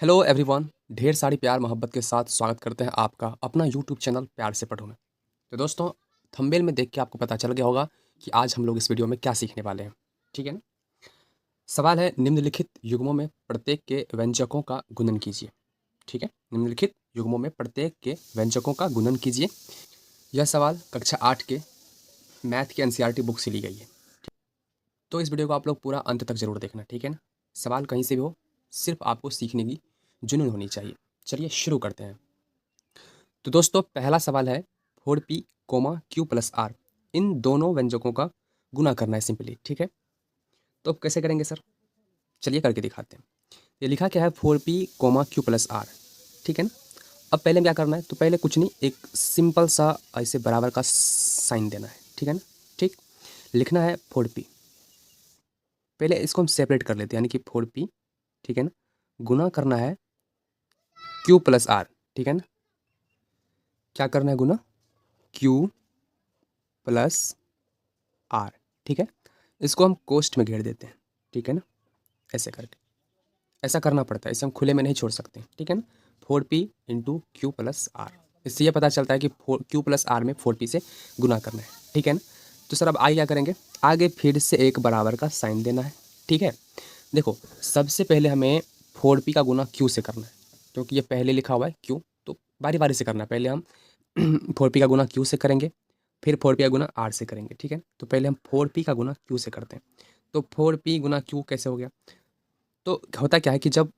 Hello everyone. ढेर सारी प्यार मोहब्बत के साथ स्वागत करते हैं आपका अपना यूट्यूब चैनल प्यार से पढ़ो में। तो दोस्तों, थंबनेल में देख के आपको पता चल गया होगा कि आज हम लोग इस वीडियो में क्या सीखने वाले हैं। ठीक है ना। सवाल है, निम्नलिखित युग्मों में प्रत्येक के व्यंजकों का गुणन कीजिए। ठीक है, निम्नलिखित युग्मों में प्रत्येक के व्यंजकों का गुणन कीजिए। यह सवाल कक्षा 8 के मैथ के एनसीईआरटी बुक से ली गई है। तो इस वीडियो को आप लोग पूरा अंत तक जरूर देखना। ठीक है ना। सवाल कहीं से भी हो, सिर्फ आपको सीखने की जुनून होनी चाहिए। चलिए शुरू करते हैं। तो दोस्तों, पहला सवाल है, 4p Q plus are in दोनों व्यंजकों का गुना करना है सिंपली। ठीक है, तो अब कैसे करेंगे सर? चलिए करके दिखाते हैं। ये लिखा क्या है, 4p क्यू प्लस आर। ठीक है ना। अब पहले में क्या करना है, तो पहले कुछ नहीं, एक सिंपल सा ऐसे बराबर का साइन देना है। ठीक है ना। ठीक, लिखना है 4p। पहले इसको हम सेपरेट कर लेते हैं, यानी कि 4p। ठीक है ना, गुना करना है क्यू प्लस आर। ठीक है ना, क्या करना है, गुना क्यू प्लस आर। ठीक है, इसको हम कोष्ठ में घेर देते हैं। ठीक है ना, ऐसे करके ऐसा करना पड़ता है, इसे हम खुले में नहीं छोड़ सकते। ठीक है ना। 4p into Q plus are, इससे ये पता चलता है कि क्यू प्लस आर में 4p से गुना करना है। ठीक है ना। तो सर अब आगे क्या करेंगे, आगे फिर से एक बराबर का साइन देना है। ठीक है, देखो सबसे पहले हमें 4p का गुना क्यू से करना है, क्योंकि ये पहले लिखा हुआ है क्यू, तो बारी बारी से करना है। पहले हम 4p का गुना क्यू से करेंगे, फिर 4p का गुना आर से करेंगे। ठीक है, तो पहले हम 4p का गुना क्यू से करते हैं। तो 4p गुना क्यू कैसे हो गया, तो होता क्या है कि जब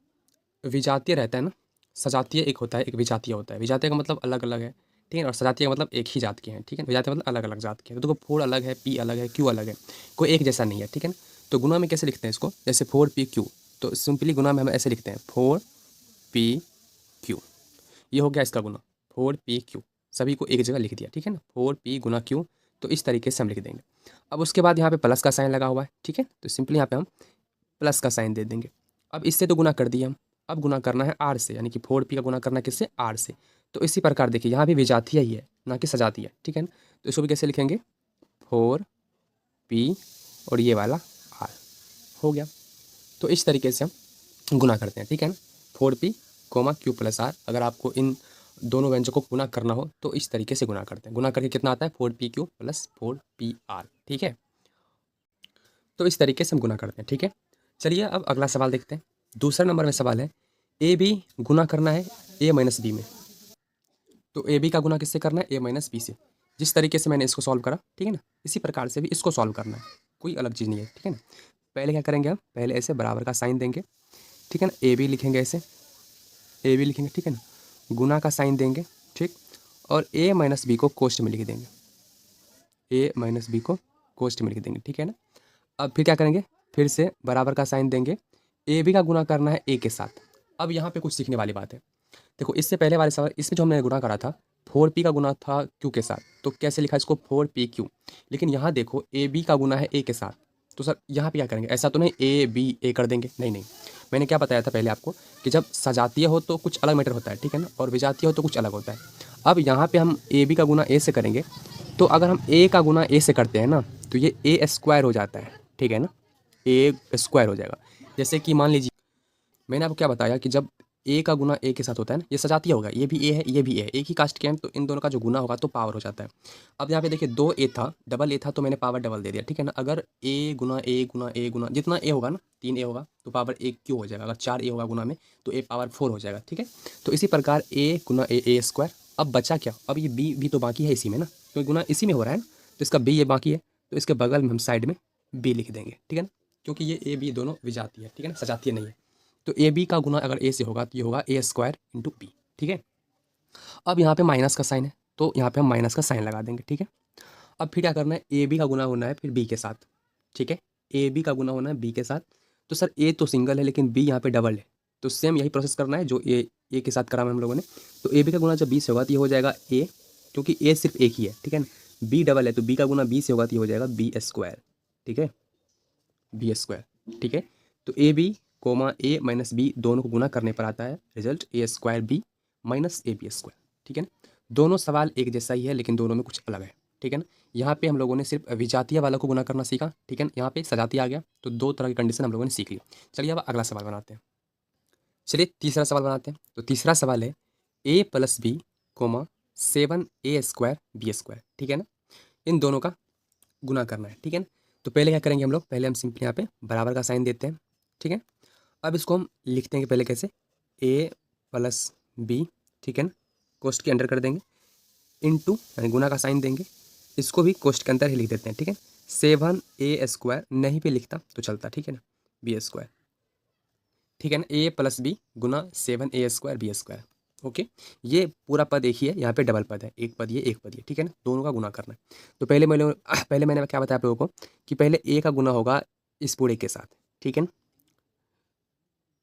विजातीय रहता है ना, सजातीय एक होता है, एक विजातीय होता है। विजातीय का मतलब अलग अलग है, ठीक है, और सजातीय का मतलब एक ही जात के हैं। ठीक है, विजातीय मतलब अलग अलग जात के हैं। तो देखो, 4 अलग है, पी अलग है, क्यू अलग है, कोई एक जैसा नहीं है। ठीक है ना। तो गुना में कैसे लिखते हैं इसको, जैसे 4p क्यू, तो सिंपली गुना में हम ऐसे लिखते हैं 4p क्यू। ये हो गया इसका गुना, 4p क्यू। सभी को एक जगह लिख दिया। ठीक है ना, 4p गुना क्यू। तो इस तरीके से हम लिख देंगे। अब उसके बाद यहाँ पे प्लस का साइन लगा हुआ है। ठीक है, तो सिंपली यहाँ पे हम प्लस का साइन दे देंगे। अब इससे तो गुना कर दिए हम, अब गुना करना है आर से, यानी कि 4p का गुना करना है किससे, आर से। तो इसी प्रकार देखिए, यहाँ भी विजातीय ही है, ना कि सजातीय। ठीक है ना। तो इसको भी कैसे लिखेंगे, 4p और ये वाला आर, हो गया। तो इस तरीके से हम गुना करते हैं। ठीक है ना, 4p क्यू प्लस आर। अगर आपको इन दोनों व्यंजकों को गुना करना हो तो इस तरीके से गुना करते हैं। गुना करके कितना आता है, 4p Q plus 4p are. ठीक है, तो इस तरीके से हम गुना करते हैं। ठीक है, चलिए अब अगला सवाल देखते हैं। दूसरा नंबर में सवाल है, ए बी गुना करना है ए माइनस बी में। तो ए बी का गुना किससे करना है, ए माइनस बी से। जिस तरीके से मैंने इसको सॉल्व करा, ठीक है ना, इसी प्रकार से भी इसको सॉल्व करना है, कोई अलग चीज़ नहीं है। ठीक है ना। पहले क्या करेंगे, हम पहले ऐसे बराबर का साइन देंगे। ठीक है ना, ए बी लिखेंगे ऐसे, ए बी लिखेंगे। ठीक है ना, गुना का साइन देंगे। ठीक, और ए माइनस बी को कोष्ठ में लिख देंगे, ए माइनस बी को कोष्ठ में लिख देंगे। ठीक है ना। अब फिर क्या करेंगे, फिर से बराबर का साइन देंगे, ए बी का गुना करना है ए के साथ। अब यहाँ पे कुछ सीखने वाली बात है। देखो, इससे पहले वाले सवाल, इसमें जो हमने गुना करा था 4p का गुना था क्यू के साथ, तो कैसे लिखा इसको, 4p क्यू। लेकिन यहाँ देखो, ए बी का गुना है ए के साथ, तो सर यहाँ पे क्या करेंगे, ऐसा तो नहीं ए बी ए कर देंगे, नहीं नहीं। मैंने क्या बताया था पहले आपको कि जब सजातीय हो तो कुछ अलग मैटर होता है। ठीक है ना, और विजातीय हो तो कुछ अलग होता है। अब यहाँ पे हम ए बी का गुना ए से करेंगे, तो अगर हम ए का गुना ए से करते हैं ना, तो ये ए स्क्वायर हो जाता है। ठीक है ना, ए स्क्वायर हो जाएगा। जैसे कि मान लीजिए, मैंने आपको क्या बताया कि जब ए का गुना ए के साथ होता है ना, ये सजातीय होगा, ये भी ए है, ये भी ए है, एक ही कास्ट के हैं, तो इन दोनों का जो गुना होगा तो पावर हो जाता है। अब यहाँ पे देखिए, दो ए था, डबल ए था, तो मैंने पावर डबल दे दिया। ठीक है ना, अगर ए गुना ए गुना ए गुना जितना ए होगा ना, 3 ए होगा तो पावर ए क्यू हो जाएगा। अगर 4 ए होगा गुना में तो ए पावर 4 हो जाएगा। ठीक है, तो इसी प्रकार ए गुना ए स्क्वायर। अब बचा क्या, अब ये बी भी तो बाकी है इसी में ना, क्योंकि गुना इसी में हो रहा है ना, तो इसका बी ये बाकी है, तो इसके बगल में हम साइड में बी लिख देंगे। ठीक है ना, क्योंकि ये ए बी दोनों विजातीय है। ठीक है ना, सजातीय नहीं है। तो ए बी का गुना अगर ए से होगा तो ये होगा ए स्क्वायर इंटू बी। ठीक है, अब यहाँ पे माइनस का साइन है, तो यहाँ पे हम माइनस का साइन लगा देंगे। ठीक है, अब फिर क्या करना है, ए बी का गुना होना है फिर बी के साथ। ठीक है, ए बी का गुना होना है बी के साथ। तो सर ए तो सिंगल है लेकिन बी यहाँ पे डबल है, तो सेम यही प्रोसेस करना है जो ए के साथ करा है हम लोगों ने। तो ए बी का गुना जब बी से होगा तो ये हो जाएगा ए, क्योंकि ए सिर्फ एक ही है। ठीक है ना, बी डबल है, तो बी का गुना बी से होगा तो ये हो जाएगा बी स्क्वायर। ठीक है, बी स्क्वायर। ठीक है, तो a b comma a minus b दोनों को गुना करने पर आता है result a square b minus a b square. ठीक है ना, दोनों सवाल एक जैसा ही है लेकिन दोनों में कुछ अलग है। ठीक है ना, यहाँ पे हम लोगों ने सिर्फ विजातीय वाला को गुना करना सीखा। ठीक है ना, यहाँ पे सजातीय आ गया, तो दो तरह की कंडीशन हम लोगों ने सीख ली। चलिए अब अगला सवाल बनाते हैं। चलिए तीसरा सवाल बनाते हैं। तो तीसरा सवाल है ए plus B comma 7a² b², ठीक है ना। इन दोनों का गुना करना है, ठीक है ना। तो पहले क्या करेंगे हम लोग, पहले हम सिंपली यहाँ पे बराबर का साइन देते हैं, ठीक है। अब इसको हम लिखते हैं कि पहले कैसे, ए प्लस बी, ठीक है ना, कोष्ट के अंडर कर देंगे, इनटू यानी गुना का साइन देंगे, इसको भी कोष्ट के अंदर ही लिख देते हैं, ठीक है। 7a² नहीं भी लिखता तो चलता, ठीक है ना, b², ठीक है ना। ए प्लस बी गुना 7a² b², ओके। ये पूरा पद एक ही है, यहाँ पे डबल पद है, एक पद ये एक पद ये, ठीक है ना, दोनों का गुना करना है। तो पहले मैंने क्या बताया आप लोगों को कि पहले ए का गुना होगा इस पूरे के साथ, ठीक है ना।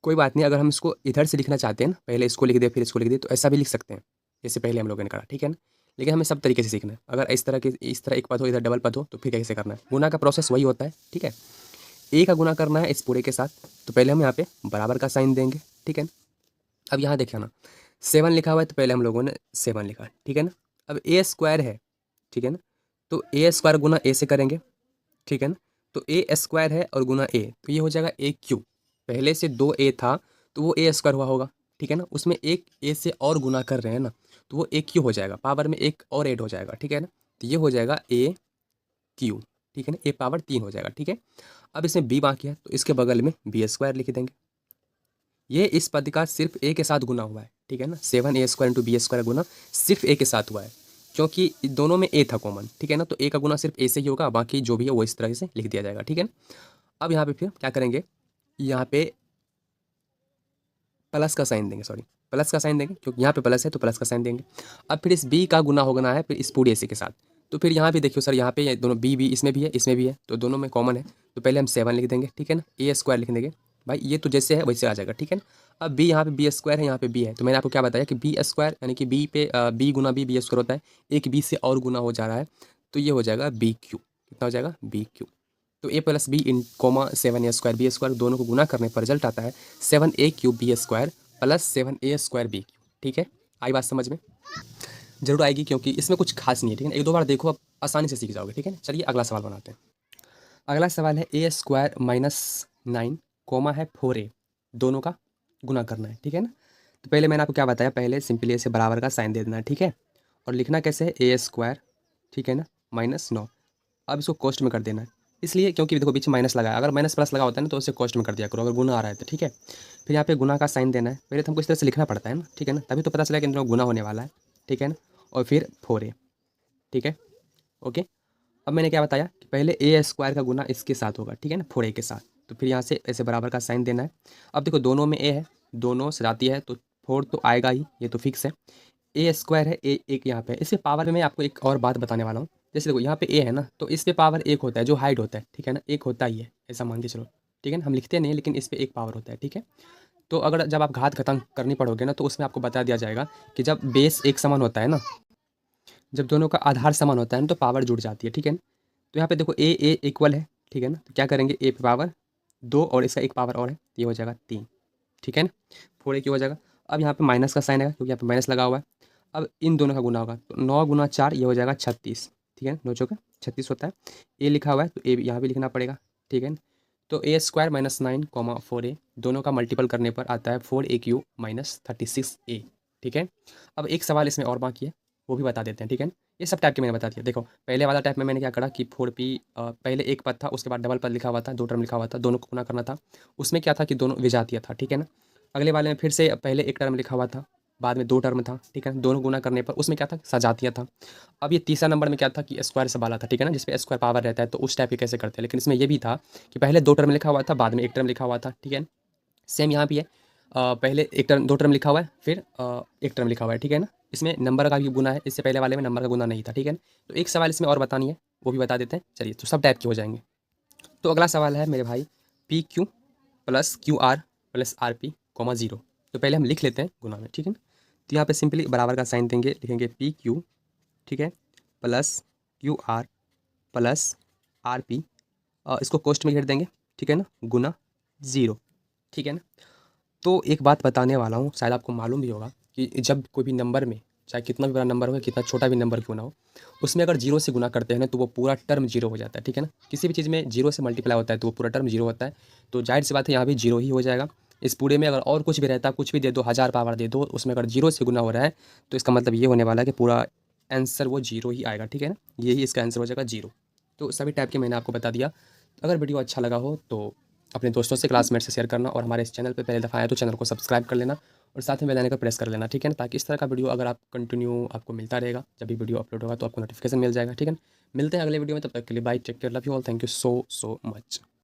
कोई बात नहीं, अगर हम इसको इधर से लिखना चाहते हैं ना, पहले इसको लिख दे फिर इसको लिख दे, तो ऐसा भी लिख सकते हैं, जैसे पहले हम लोगों ने करा, ठीक है ना। लेकिन हमें सब तरीके से सीखना है। अगर इस तरह एक पद हो, इधर डबल पद हो, तो फिर कैसे करना है। गुना का प्रोसेस वही होता है, ठीक है। ए का गुना करना है इस पूरे के साथ, तो पहले हम यहाँ पे बराबर का साइन देंगे, ठीक है ना। अब यहाँ देखिए ना, 7 लिखा हुआ है, तो पहले हम लोगों ने 7 लिखा, ठीक है ना। अब a² है, ठीक है ना, तो a² गुना ए से करेंगे, ठीक है ना। तो a² है और गुना ए, तो ये हो जाएगा AQ। पहले से 2a था तो वो a² हुआ होगा, ठीक है ना। उसमें एक ए से और गुना कर रहे हैं ना, तो वो AQ हो जाएगा, पावर में एक और ऐड हो जाएगा, ठीक है ना। तो ये हो जाएगा AQ, ठीक है ना, ए पावर 3 हो जाएगा, ठीक है। अब इसमें b बाकी है, तो इसके बगल में b² लिख देंगे। ये इस पद का सिर्फ ए के साथ गुना हुआ है, ठीक है ना। 7a² इंटू b² गुना सिर्फ ए के साथ हुआ है, क्योंकि दोनों में ए था कॉमन, ठीक है ना। तो ए का गुना सिर्फ ए से ही होगा, बाकी जो भी है वो इस तरह से लिख दिया जाएगा, ठीक है ना। अब यहाँ पे फिर क्या करेंगे, यहाँ पे प्लस का साइन देंगे, सॉरी प्लस का साइन देंगे, क्योंकि यहाँ पे प्लस है तो प्लस का साइन देंगे। अब फिर इस बी का गुना होना है फिर इस पूरी ए के साथ। तो फिर यहाँ पे देखियो सर, यहाँ पे ये दोनों बी इसमें भी है इसमें भी है, तो दोनों में कॉमन है, तो पहले हम 7 लिख देंगे, ठीक है ना। a² लिख देंगे, भाई ये तो जैसे है वैसे आ जाएगा, ठीक है ना। अब बी यहाँ पे b² है, यहाँ पे बी है, तो मैंने आपको क्या बताया कि b² यानी कि बी पे बी गुना b² होता है, एक बी से और गुना हो जा रहा है, तो ये हो जाएगा BQ। कितना हो जाएगा BQ। तो a plus b in comma 7a² b², दोनों को गुना करने पर रिजल्ट आता है 7AQ b² plus 7a² BQ, ठीक है। आई बात समझ में, जरूर आएगी, क्योंकि इसमें कुछ खास नहीं है, ठीक है ना। एक दो बार देखो, आप आसानी से सीख जाओगे, ठीक है ना। चलिए अगला सवाल बनाते हैं। अगला सवाल है a² - 9 कोमा है 4a, दोनों का गुना करना है, ठीक है ना। तो पहले मैंने आपको क्या बताया, पहले सिंपली ऐसे बराबर का साइन दे देना है, ठीक है। और लिखना कैसे है, a², ठीक है ना, -9। अब इसको कॉस्ट में कर देना है, इसलिए क्योंकि देखो बीच में माइनस लगा है, अगर माइनस प्लस लगा होता है ना तो उसे कॉस्ट में कर दिया करो, अगर गुना आ रहा है तो, ठीक है। फिर यहाँ पे गुना का साइन देना है, पहले तो हमको इस तरह से लिखना पड़ता है ना, ठीक है ना, तभी तो पता चला कि इन दोनों गुना होने वाला है, ठीक है ना। और फिर 4a, ठीक है, ओके। अब मैंने क्या बताया कि पहले a² का गुना इसके साथ होगा, ठीक है ना, 4a के साथ। तो फिर यहाँ से ऐसे बराबर का साइन देना है। अब देखो दोनों में a है, दोनों सजाती है, तो 4 तो आएगा ही, ये तो फिक्स है। a² है, a एक यहाँ पे, इसके पावर में मैं आपको एक और बात बताने वाला हूँ। जैसे देखो यहाँ पे a है ना, तो इस पे पावर एक होता है, जो हाइट होता है, ठीक है ना, एक होता ही है, ऐसा मान के चलो, ठीक है ना। हम लिखते नहीं, लेकिन इस पे एक पावर होता है, ठीक है। तो अगर जब आप घात खत्म करनी पड़ोगे ना, तो उसमें आपको बता दिया जाएगा कि जब बेस एक समान होता है ना, जब दोनों का आधार समान होता है ना, तो पावर जुड़ जाती है, ठीक है ना। तो यहाँ पे देखो ए इक्वल है, ठीक है ना, तो क्या करेंगे, ए पे पावर 2 और इसका एक पावर और है, तो ये हो जाएगा 3, ठीक है ना। 4a क्यों हो जाएगा। अब यहाँ पे माइनस का साइन है, क्योंकि यहाँ पे माइनस लगा हुआ है। अब इन दोनों का गुना होगा, तो 9 गुना 4 ये हो जाएगा 36, ठीक है, 9 चौका 36 होता है। ए लिखा हुआ है तो ए यहाँ भी लिखना पड़ेगा, ठीक है ना। तो a² - 9 कोमा 4a, दोनों का मल्टीपल करने पर आता है 4AQ - 36a, ठीक है। अब एक सवाल इसमें और बाकी है, वो भी बता देते हैं, ठीक है ना। ये सब टाइप के मैंने बता दिया। देखो पहले वाला टाइप में मैंने क्या करा कि 4p पहले एक पद था, उसके बाद डबल पद लिखा हुआ था, 2 टर्म लिखा हुआ था, दोनों को गुना करना था। उसमें क्या था कि दोनों विजातीय था, ठीक है ना। अगले वाले में फिर से पहले एक टर्म लिखा हुआ था, बाद में 2 टर्म था, ठीक है ना, दोनों गुना करने पर उसमें क्या था, सजातीय था। अब ये तीसरा नंबर में क्या था कि स्क्वायर से वाला था, ठीक है ना, जिसपे स्क्वायर पावर रहता है, तो उस टाइप के कैसे करते हैं। लेकिन इसमें ये भी था कि पहले 2 टर्म लिखा हुआ था, बाद में एक टर्म लिखा हुआ था, ठीक है ना। सेम यहाँ भी है, पहले एक टर्म 2 टर्म लिखा हुआ है, फिर एक टर्म लिखा हुआ है, ठीक है ना। इसमें नंबर का भी गुना है, इससे पहले वाले में नंबर का गुना नहीं था, ठीक है ना। तो एक सवाल इसमें और बतानी है, वो भी बता देते हैं। चलिए, तो सब टाइप के हो जाएंगे। तो अगला सवाल है मेरे भाई, PQ plus QR plus RP, 0। तो पहले हम लिख लेते हैं गुना में, ठीक है ना। तो यहाँ पे सिंपली बराबर का साइन देंगे, लिखेंगे PQ, ठीक है, प्लस QR प्लस RP, इसको कोष्ट में घेर देंगे, ठीक है ना, गुना 0, ठीक है ना। तो एक बात बताने वाला हूँ, शायद आपको मालूम भी होगा कि जब कोई भी नंबर में, चाहे कितना भी बड़ा नंबर हो, कितना छोटा भी नंबर क्यों ना हो, उसमें अगर 0 से गुना करते हैं ना, तो वो पूरा टर्म 0 हो जाता है, ठीक है ना। किसी भी चीज़ में 0 से मल्टीप्लाई होता है तो वो पूरा टर्म 0 होता है। तो जाहिर सी बात है यहाँ भी 0 ही हो जाएगा। इस पूरे में अगर और कुछ भी रहता, कुछ भी दे दो, 1000 पावर दे दो, उसमें अगर जीरो से गुना हो रहा है तो इसका मतलब ये होने वाला है कि पूरा आंसर वो जीरो ही आएगा, ठीक है ना। यही इसका आंसर हो जाएगा जीरो। तो सभी टाइप के मैंने आपको बता दिया। अगर वीडियो अच्छा लगा हो तो अपने दोस्तों से, क्लासमेट से शेयर करना, और हमारे इस चैनल पे पहले दफ़ा आए तो चैनल को सब्सक्राइब कर लेना और साथ में बेल आइकन को प्रेस कर लेना, ठीक है ना, ताकि इस तरह का वीडियो अगर आप कंटिन्यू आपको मिलता रहेगा, जब भी वीडियो अपलोड होगा तो आपको नोटिफिकेशन मिल जाएगा, ठीक है ना। मिलते हैं अगले वीडियो में, तब तक के लिए bye, take care, love you all, thank you so much.